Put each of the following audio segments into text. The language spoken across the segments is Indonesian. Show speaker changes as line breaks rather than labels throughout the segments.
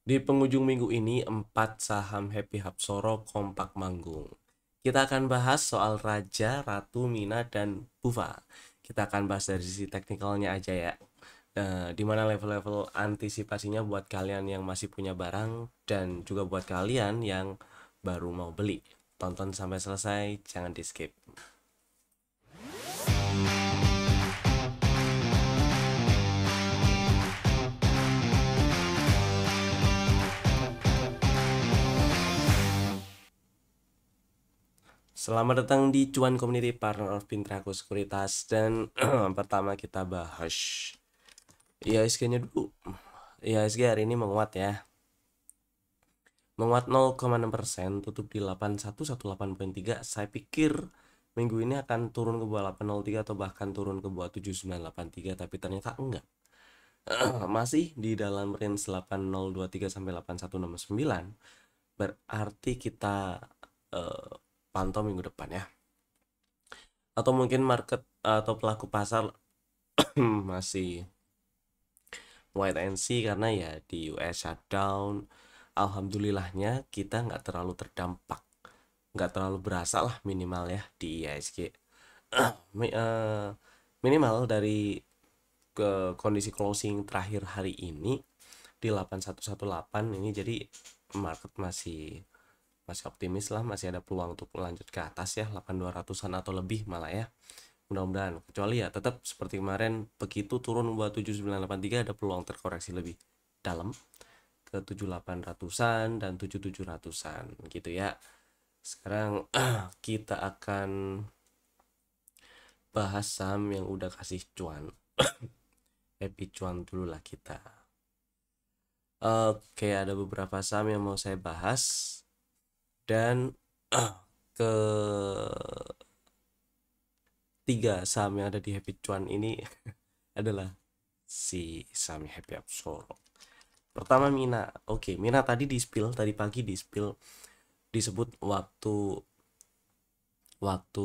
Di penghujung minggu ini, 4 saham Happy Hapsoro kompak manggung. Kita akan bahas soal Raja, Ratu, Mina, dan Bufa. Kita akan bahas dari sisi teknikalnya aja ya. Di mana level-level antisipasinya buat kalian yang masih punya barang dan juga buat kalian yang baru mau beli. Tonton sampai selesai, jangan di skip. Selamat datang di Cuan Community Partner of Pintraku Sekuritas dan pertama kita bahas IHSG-nya dulu. IHSG hari ini menguat ya. Menguat 0,6%, tutup di 8118.3. Saya pikir minggu ini akan turun ke bawah 803 atau bahkan turun ke bawah 7983, tapi ternyata enggak. Masih di dalam range 8023 sampai 8169. Berarti kita pantau minggu depan ya. Atau mungkin market atau pelaku pasar masih wait and see karena ya di US shutdown. Alhamdulillahnya kita nggak terlalu terdampak, nggak terlalu berasa lah minimal ya di IHSG. Minimal dari ke kondisi closing terakhir hari ini di 8118 ini, jadi market masih masih optimis lah, masih ada peluang untuk lanjut ke atas ya 8200-an atau lebih malah ya, mudah-mudahan. Kecuali ya tetap seperti kemarin, begitu turun buat 7983 ada peluang terkoreksi lebih dalam ke 7800-an dan 7700-an gitu ya. Sekarang kita akan bahas saham yang udah kasih cuan. Happy cuan dulu lah kita. Oke, ada beberapa saham yang mau saya bahas dan ke tiga saham yang ada di Happy Cuan ini adalah si saham Happy Hapsoro. Pertama Mina. Oke, Mina tadi di spill, tadi pagi di spill, disebut waktu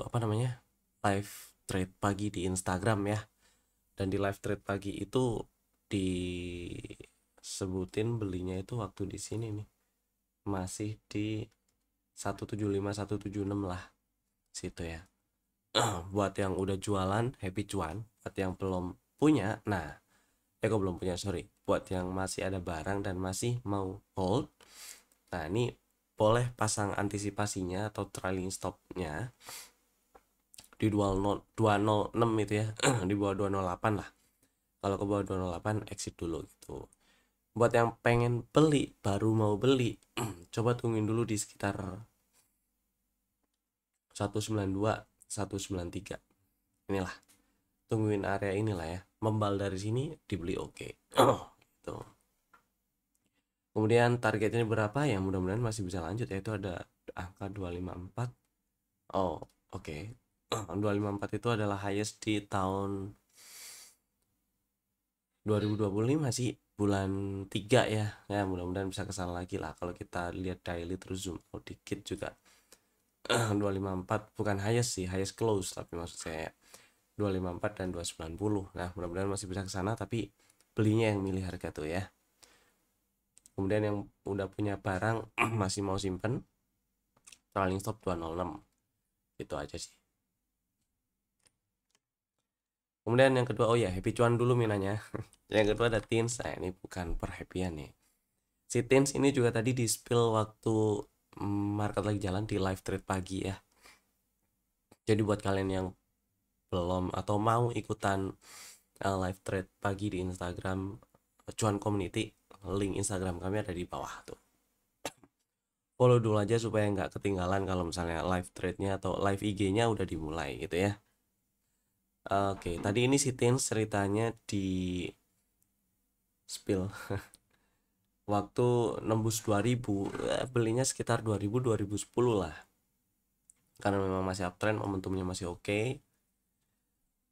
apa namanya, live trade pagi di Instagram ya. Dan di live trade pagi itu disebutin belinya itu waktu di sini nih masih di 175 176 lah situ ya. Buat yang udah jualan happy cuan, buat yang belum punya, nah kok belum punya, sorry, buat yang masih ada barang dan masih mau hold, nah ini boleh pasang antisipasinya atau trailing stopnya di 206 itu ya. Di bawah 208 lah. Kalau ke bawah 208 exit dulu gitu. Buat yang pengen beli, baru mau beli, coba tungguin dulu di sekitar 192 193 inilah, tungguin area inilah ya, membal dari sini dibeli oke. Gitu. Kemudian targetnya berapa ya, mudah-mudahan masih bisa lanjut ya, itu ada angka 254. Oh oke. 254 itu adalah highest di tahun 2025 sih, bulan 3 ya. Ya mudah-mudahan bisa kesana lagi lah. Kalau kita lihat daily terus zoom out dikit juga, 254 bukan highest sih, highest close tapi maksud saya 254 dan 290. Nah mudah-mudahan masih bisa kesana, tapi belinya yang milih harga tuh ya. Kemudian yang udah punya barang masih mau simpen, trailing stop 206, itu aja sih. Kemudian yang kedua, oh ya happy cuan dulu minanya. Yang kedua ada Tins. Nah ini bukan perhappyan nih. Si Tins ini juga tadi di spill waktu market lagi jalan di live trade pagi ya. Jadi buat kalian yang belum atau mau ikutan live trade pagi di Instagram Cuan Community, link Instagram kami ada di bawah tuh. Follow dulu aja supaya nggak ketinggalan kalau misalnya live trade-nya atau live IG-nya udah dimulai gitu ya. Oke, tadi ini si Tins ceritanya di spill waktu nembus 2000, belinya sekitar 2000 2010 lah. Karena memang masih uptrend, momentumnya masih oke.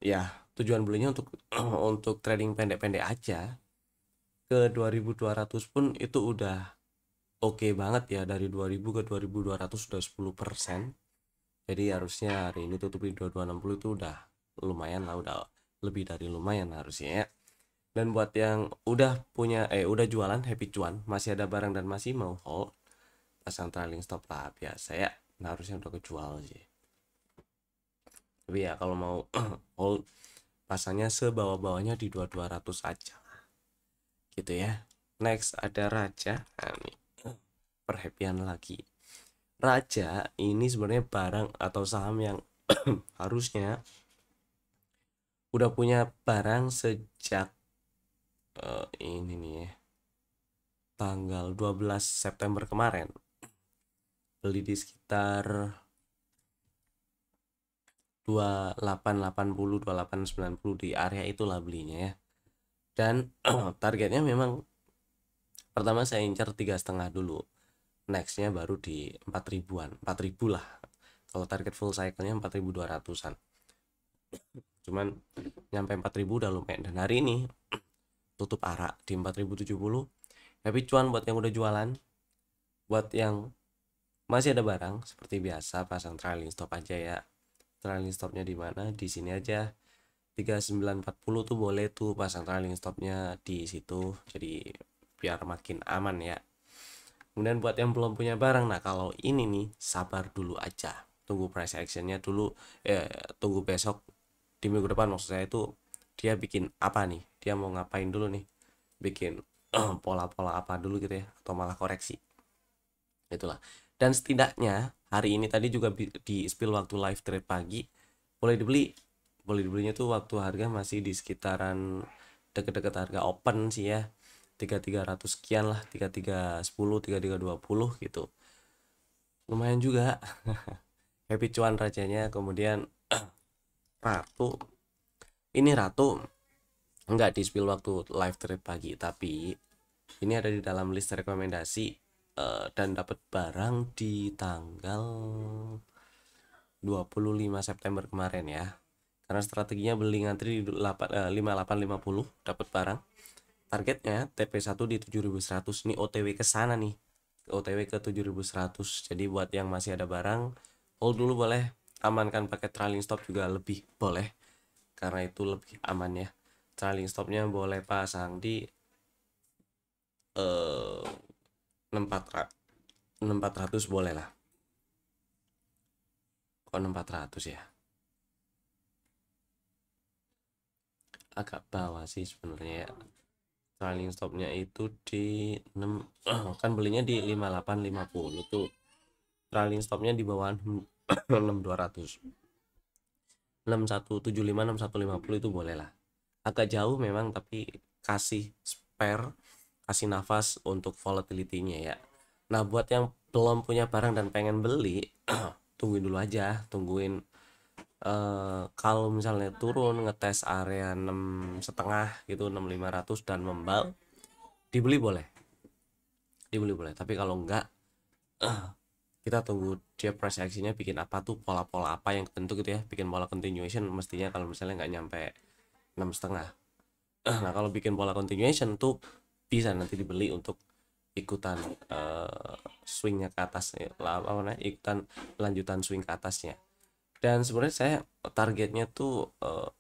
Ya, tujuan belinya untuk untuk trading pendek-pendek aja. Ke 2200 pun itu udah oke banget ya, dari 2000 ke 2200 sudah 10%. Jadi harusnya hari ini tutup di 2260 itu udah lumayan lah, udah lebih dari lumayan harusnya ya. Dan buat yang udah jualan happy cuan, masih ada barang dan masih mau hold, pasang trailing stop lah biasa ya. Nah, harusnya udah kejual sih. Tapi ya kalau mau hold, pasangnya sebawah-bawahnya di 2200 aja gitu ya. Next ada Raja. Nah, ini perhatian lagi. Raja ini sebenarnya barang atau saham yang harusnya udah punya barang sejak ini nih ya, tanggal 12 September kemarin. Beli di sekitar 2880 2890 di area itulah belinya ya. Dan targetnya memang pertama saya incar 3,5 dulu, nextnya baru di 4 ribuan, 4 ribu lah. Kalau target full cycle-nya 4200-an, cuman nyampe 4000 udah lumayan. Dan hari ini tutup arak di 4070. Happy cuan buat yang udah jualan. Buat yang masih ada barang seperti biasa, pasang trailing stop aja ya. Trailing stopnya di mana? Di sini aja. 3940 tuh boleh tuh pasang trailing stopnya di situ, jadi biar makin aman ya. Kemudian buat yang belum punya barang, nah kalau ini nih sabar dulu aja, tunggu price actionnya dulu, tunggu besok di minggu depan maksud saya itu dia bikin apa nih, dia mau ngapain dulu nih, bikin pola-pola apa dulu gitu ya, atau malah koreksi itulah. Dan setidaknya hari ini tadi juga di spill waktu live trade pagi, boleh dibelinya tuh waktu harga masih di sekitaran deket-deket harga open sih ya, 3300 sekian lah, 3310 3320 gitu, lumayan juga. Happy cuan rajanya. Kemudian Ratu, ini Ratu nggak di spill waktu live trade pagi, tapi ini ada di dalam list rekomendasi, dan dapat barang di tanggal 25 September kemarin ya. Karena strateginya beli ngantri di 5850 dapat barang. Targetnya TP1 di 7100. Ini OTW ke sana nih. OTW ke 7100. Jadi buat yang masih ada barang, hold dulu boleh. Amankan pakai trailing stop juga lebih boleh, karena itu lebih aman ya. Trailing stopnya boleh pasang di 6400 boleh lah. Kok 6400 ya? Agak bawah sih sebenarnya ya. Trailing stopnya itu di 6 kan belinya di 5850 tuh. Trailing stopnya di bawah 6200. 6175 6150 itu boleh lah. Agak jauh memang, tapi kasih spare, kasih nafas untuk volatility-nya ya. Nah, buat yang belum punya barang dan pengen beli, tungguin dulu aja, tungguin kalau misalnya turun ngetes area 6,5 gitu, 6500 dan membal, dibeli boleh, tapi kalau enggak, kita tunggu dia price actionnya bikin apa tuh, pola-pola apa yang tertentu gitu ya, bikin pola continuation mestinya kalau misalnya nggak nyampe 6,5. Nah, kalau bikin pola continuation tuh bisa nanti dibeli untuk ikutan swingnya ke atas ya, ikutan lanjutan swing ke atasnya. Dan sebenarnya saya targetnya tuh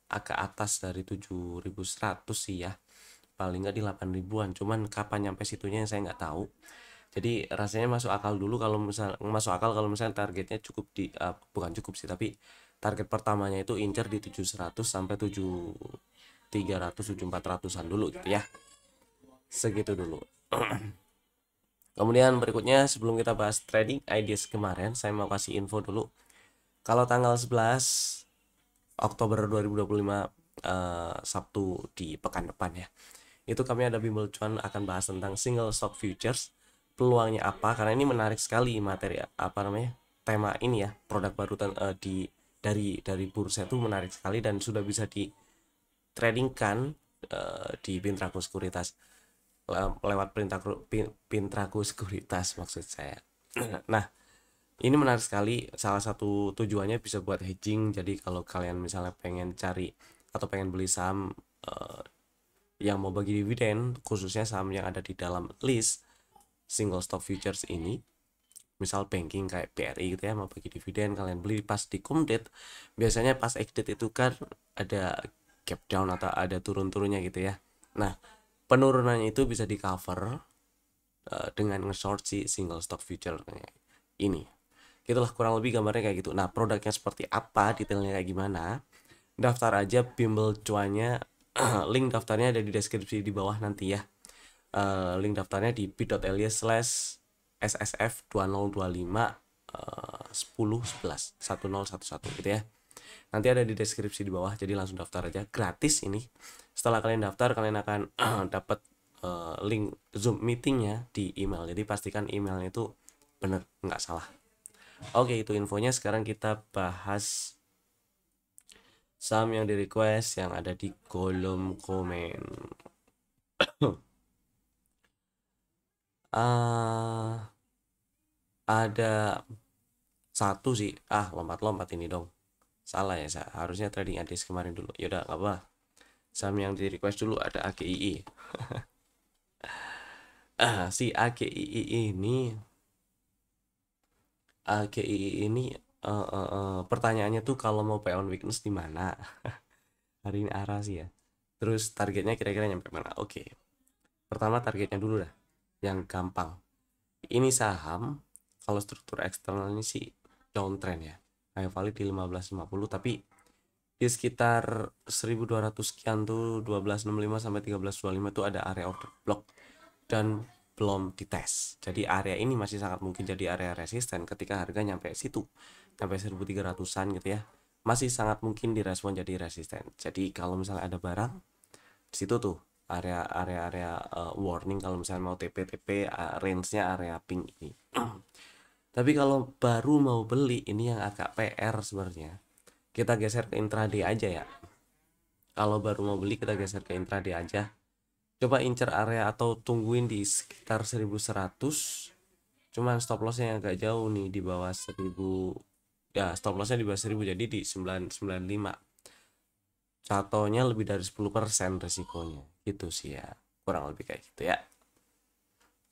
agak atas dari 7100 sih ya, paling nggak di 8 ribuan, cuman kapan nyampe situnya yang saya nggak tahu. Jadi rasanya masuk akal dulu kalau misalnya targetnya cukup di bukan cukup sih, tapi target pertamanya itu incer di 7100 sampai 7300 7400-an dulu gitu ya, segitu dulu. Kemudian berikutnya sebelum kita bahas trading ideas kemarin, saya mau kasih info dulu. Kalau tanggal 11 Oktober 2025, Sabtu di pekan depan ya, itu kami ada bimbel cuan akan bahas tentang single stock futures. Peluangnya apa? Karena ini menarik sekali materi tema ini ya, produk baru dari bursa itu menarik sekali dan sudah bisa di tradingkan di Pintraku Sekuritas, lewat Pintraku Sekuritas maksud saya. Nah, ini menarik sekali. Salah satu tujuannya bisa buat hedging. Jadi kalau kalian misalnya pengen cari atau pengen beli saham yang mau bagi dividen, khususnya saham yang ada di dalam list single stock futures ini, misal banking kayak BRI gitu ya, mau bagi dividen, kalian beli pas di cum date. Biasanya pas exit itu kan ada gap down atau ada turun-turunnya gitu ya. Nah, penurunannya itu bisa di cover dengan nge-short si single stock future ini. Itulah kurang lebih gambarnya kayak gitu. Nah, produknya seperti apa, detailnya kayak gimana, daftar aja bimbel cuannya. Link daftarnya ada di deskripsi di bawah nanti ya. Link daftarnya di bit.ly/ssf 2025 10 11 1011 gitu ya. Nanti ada di deskripsi di bawah, jadi langsung daftar aja, gratis ini. Setelah kalian daftar, kalian akan dapat link Zoom meetingnya di email, jadi pastikan emailnya itu bener, nggak salah. Oke, itu infonya. Sekarang kita bahas saham yang di request yang ada di kolom komen. Ada satu sih, lompat-lompat ini dong, salah ya, harusnya trading ADS kemarin dulu. Yaudah, nggak apa, saham yang di request dulu ada AGII. Si AGII ini pertanyaannya tuh kalau mau pay on weakness di mana. Hari ini arah sih ya, terus targetnya kira-kira nyampe mana. Oke, pertama targetnya dulu dah, yang gampang. Ini saham kalau struktur eksternal ini sih downtrend ya, high value di 1550, tapi di sekitar 1200 sekian tuh, 1265 sampai 1325 tuh ada area order block dan belum dites. Jadi area ini masih sangat mungkin jadi area resisten ketika harga nyampe situ, sampai 1300-an gitu ya. Masih sangat mungkin direspon jadi resisten. Jadi kalau misalnya ada barang di situ tuh area warning, kalau misalnya mau TP range-nya area pink ini. Tapi kalau baru mau beli, ini yang agak PR sebenarnya. Kita geser ke intraday aja ya. Kalau baru mau beli, kita geser ke intraday aja. Coba incer area atau tungguin di sekitar 1100. Cuman stop lossnya yang agak jauh nih, di bawah 1000. Ya, stop lossnya di bawah 1000, jadi di 995. Contohnya lebih dari 10% resikonya. Gitu sih ya. Kurang lebih kayak gitu ya.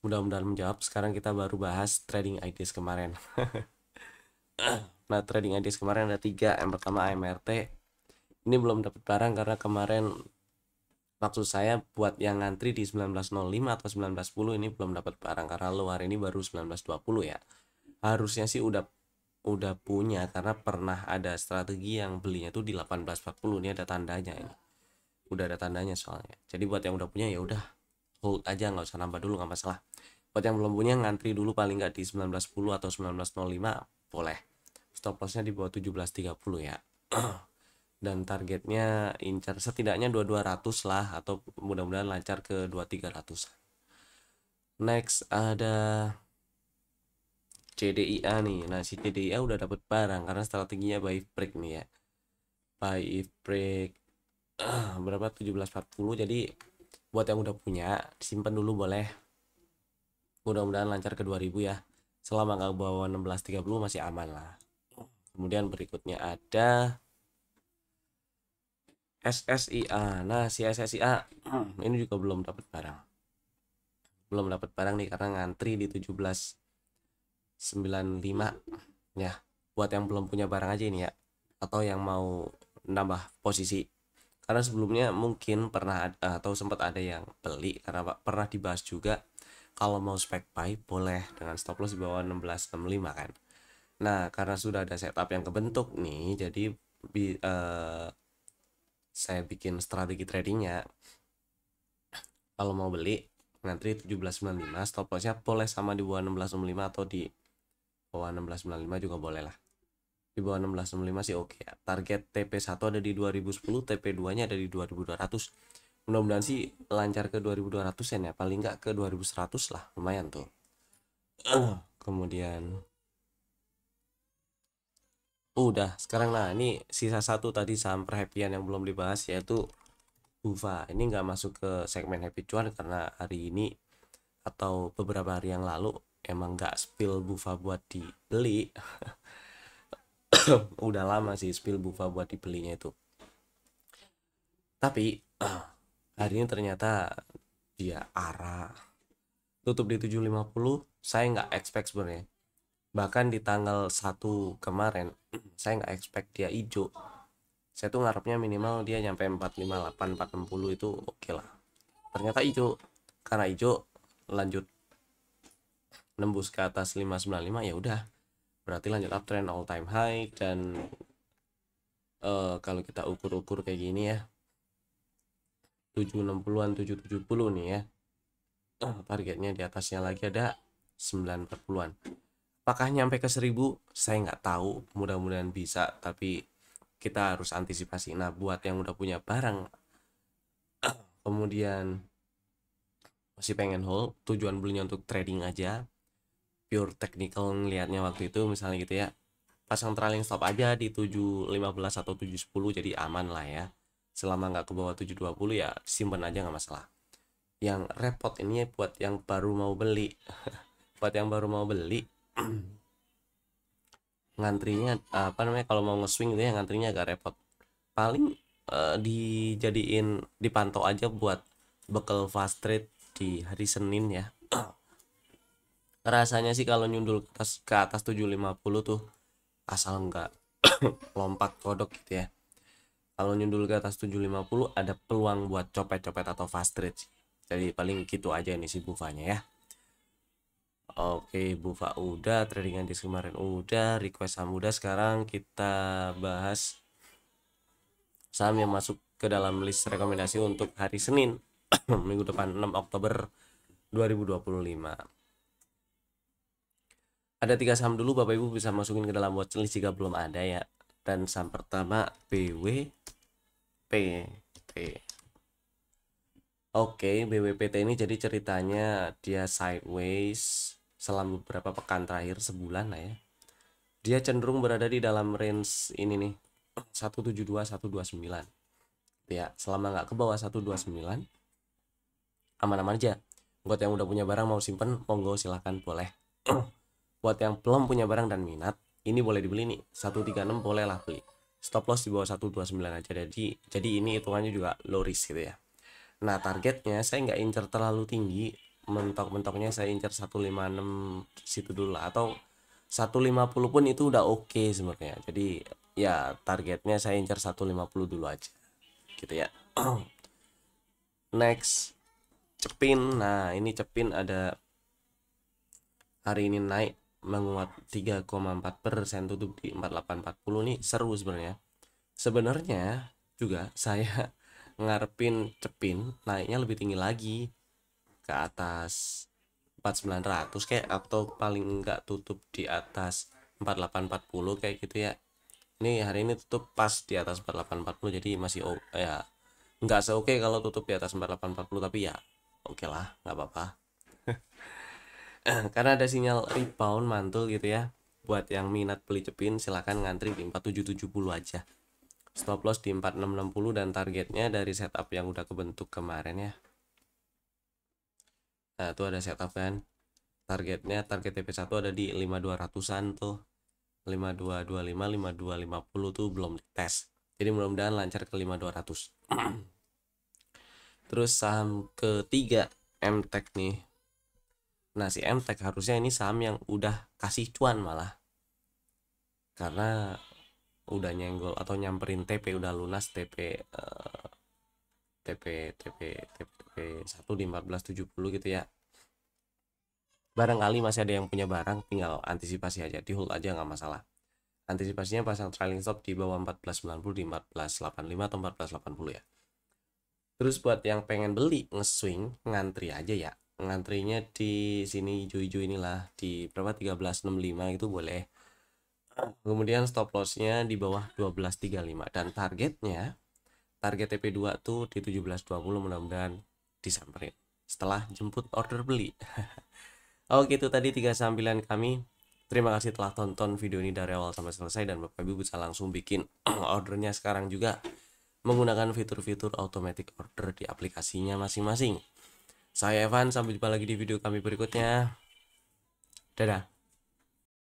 Mudah-mudahan menjawab. Sekarang kita baru bahas trading ideas kemarin. Nah, trading ideas kemarin ada 3. Yang pertama AMRT. Ini belum dapat barang karena kemarin, maksud saya buat yang ngantri di 1905 atau 1910 ini belum dapat barang karena luar ini baru 1920 ya. Harusnya sih udah punya karena pernah ada strategi yang belinya tuh di 1840. Ini ada tandanya ini. Udah ada tandanya soalnya. Jadi buat yang udah punya ya udah hold aja, nggak usah nambah dulu, nggak masalah. Buat yang belum punya, ngantri dulu paling nggak di 1910 atau 1905 boleh. Stop lossnya di bawah 1730 ya. Dan targetnya incar setidaknya 2200 lah, atau mudah-mudahan lancar ke 2300. Next ada CDIA nih. Nah, si CDIA udah dapat barang karena strateginya buy if break nih ya. Buy if break berapa, 1740. Jadi buat yang udah punya, simpan dulu boleh. Mudah-mudahan lancar ke 2000 ya. Selama nggak bawa 1630 masih aman lah. Kemudian berikutnya ada SSIA. Nah, si SSIA ini juga belum dapat barang. Belum dapat barang nih karena ngantri di 1795 ya. Buat yang belum punya barang aja ini ya, atau yang mau nambah posisi. Karena sebelumnya mungkin pernah atau sempat ada yang beli karena pernah dibahas juga kalau mau spec buy boleh dengan stop loss di bawah 1665 kan. Nah, karena sudah ada setup yang kebentuk nih, jadi saya bikin strategi tradingnya. Kalau mau beli ngantri 1795, stop lossnya boleh sama di bawah 1665 atau di bawah 1695 juga boleh lah. Di bawah 1665 sih oke ya. Target TP1 ada di 2010, TP2 nya ada di 2200. Mudah-mudahan sih lancar ke 2200 ya, paling nggak ke 2100 lah, lumayan tuh. Kemudian udah sekarang, nah ini sisa satu tadi saham perhatian yang belum dibahas, yaitu Bufa. Ini nggak masuk ke segmen happy cuan karena hari ini atau beberapa hari yang lalu emang nggak spill Bufa buat dibeli. Udah lama sih spill Bufa buat dibelinya itu, tapi hari ini ternyata dia arah tutup di 750. Saya nggak expect sebenarnya, bahkan di tanggal 1 kemarin saya nggak expect dia hijau. Saya tuh ngarepnya minimal dia nyampe 458 460 itu oke lah. ternyata hijau. Karena hijau lanjut nembus ke atas 595, ya udah berarti lanjut uptrend all time high. Dan kalau kita ukur-ukur kayak gini ya, 760-an 770 nih ya, targetnya di atasnya lagi ada 940-an. Apakah nyampe ke 1000? Saya nggak tahu, mudah-mudahan bisa, tapi kita harus antisipasi. Nah, buat yang udah punya barang kemudian masih pengen hold, tujuan belinya untuk trading aja, pure technical ngelihatnya waktu itu misalnya gitu ya, pasang trailing stop aja di 715 atau 710, jadi aman lah ya. Selama nggak ke bawah 720 ya simpen aja, nggak masalah. Yang repot ini buat yang baru mau beli. Buat yang baru mau beli ngantrinya apa namanya, kalau mau nge-swing gitu ya, ngantrinya agak repot. Paling dijadiin dipantau aja buat bekal fast trade di hari Senin ya. Rasanya sih kalau nyundul ke atas 750 tuh, asal nggak lompat kodok gitu ya, kalau nyundul ke atas 750 ada peluang buat copet-copet atau fast trade sih. Jadi paling gitu aja nih si bufanya ya. Oke, bufa udah, trading di kemarin udah, request saham udah. Sekarang kita bahas saham yang masuk ke dalam list rekomendasi untuk hari Senin minggu depan 6 Oktober 2025. Ada 3 saham dulu, Bapak Ibu bisa masukin ke dalam watchlist jika belum ada ya. Dan saham pertama BWPT. Oke, BWPT ini jadi ceritanya dia sideways selama beberapa pekan terakhir, sebulan lah ya. Dia cenderung berada di dalam range ini nih, 172 129. Ya, selama nggak ke bawah 129 aman-aman aja. Buat yang udah punya barang mau simpen, monggo silahkan, boleh. Buat yang belum punya barang dan minat, ini boleh dibeli nih, 136 boleh lah beli. Stop loss di bawah 129 aja. Jadi ini hitungannya juga low risk gitu ya. Nah, targetnya saya nggak incer terlalu tinggi, mentok-mentoknya saya incer 156 situ dulu lah, atau 150 pun itu udah oke sebenarnya. Jadi ya targetnya saya incer 150 dulu aja gitu ya. Next, Cepin. Nah, ini Cepin ada hari ini naik menguat 3,4%, tutup di 4840 nih, seru sebenarnya. Sebenarnya juga saya ngarepin Cepin naiknya lebih tinggi lagi ke atas 4900 kayak, atau paling enggak tutup di atas 4840 kayak gitu ya. Ini hari ini tutup pas di atas 4840, jadi masih ya nggak seoke kalau tutup di atas 4840, tapi ya oke lah, nggak apa-apa. Karena ada sinyal rebound mantul gitu ya. Buat yang minat beli Cepin silahkan ngantri di 4770 aja. Stop loss di 4660 dan targetnya dari setup yang udah kebentuk kemarin ya. Nah, itu ada setup kan. Targetnya, target TP1 ada di 5200-an tuh. 5225, 5250 tuh belum dites. Jadi mudah-mudahan lancar ke 5200. Terus saham ketiga MTech nih. Nah, si MTech harusnya ini saham yang udah kasih cuan malah. Karena udah nyenggol atau nyamperin TP, udah lunas TP TP 1 di 1470 gitu ya. Barangkali masih ada yang punya barang, tinggal antisipasi aja, di hold aja nggak masalah. Antisipasinya pasang trailing stop di bawah 1490 di 1485 atau 1480 ya. Terus buat yang pengen beli nge-swing, ngantri aja ya. Ngantrinya di sini hijau-hijau inilah, di berapa, 1365 itu boleh. Kemudian stop lossnya di bawah 1235 dan targetnya, target TP2 tuh di 1720, mudah-mudahan disamperin setelah jemput order beli. Oke, itu tadi 3 sambilan kami. Terima kasih telah tonton video ini dari awal sampai selesai, dan Bapak Ibu bisa langsung bikin ordernya sekarang juga menggunakan fitur-fitur automatic order di aplikasinya masing-masing. Saya Evan, sampai jumpa lagi di video kami berikutnya. Dadah.